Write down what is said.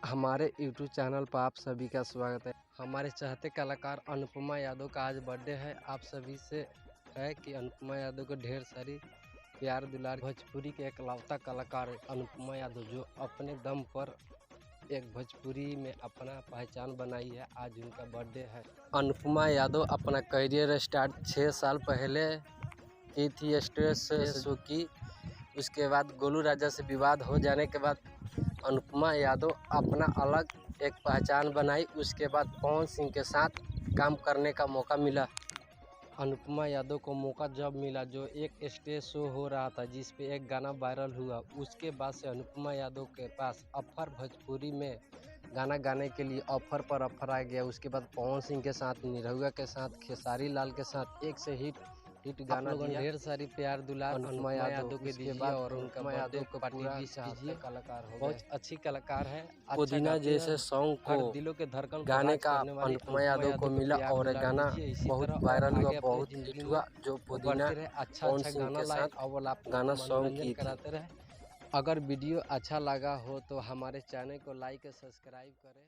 हमारे YouTube channel पर आप सभी का स्वागत है। हमारे चाहते कलाकार अनुपमा यादव का आज बर्थडे है। आप सभी से है कि अनुपमा यादव को ढेर सारी प्यार दुलार। भोजपुरी के एकलौता कलाकार अनुपमा यादव जो अपने दम पर एक भोजपुरी में अपना पहचान बनाई है, आज उनका बर्थडे है। अनुपमा यादव अपना करियर स्टार्ट 6 साल पहले की थी स्टेज शो की। उसके बाद गोलू राजा से विवाद हो जाने के बाद अनुपमा यादव अपना अलग एक पहचान बनाई। उसके बाद पवन सिंह के साथ काम करने का मौका मिला। अनुपमा यादव को मौका जब मिला, जो एक स्टेज शो हो रहा था जिस पे एक गाना वायरल हुआ, उसके बाद से अनुपमा यादव के पास ऑफर भोजपुरी में गाना गाने के लिए ऑफर पर ऑफर आ गया। उसके बाद पवन सिंह के साथ, निरहुआ के साथ, खेसारी लाल के साथ एक से हिट गाना दिया। ढेर सारी प्यार दुलार अनुपमा यादव के दीजिए और उनका बर्थडे को पूरा कीजिए। कलाकार हो, बहुत अच्छी कलाकार है। पुदीना जैसे सॉन्ग को दिलों के धड़कन गाने का अनुपमा यादव को मिला और गाना बहुत वायरल हुआ, बहुत हिट हुआ। जो पुदीना अच्छा गाना लाए और आप गाना सॉन्ग की कराते रहे। अगर वीडियो अच्छा लगा हो तो हमारे चैनल को लाइक और सब्सक्राइब करें।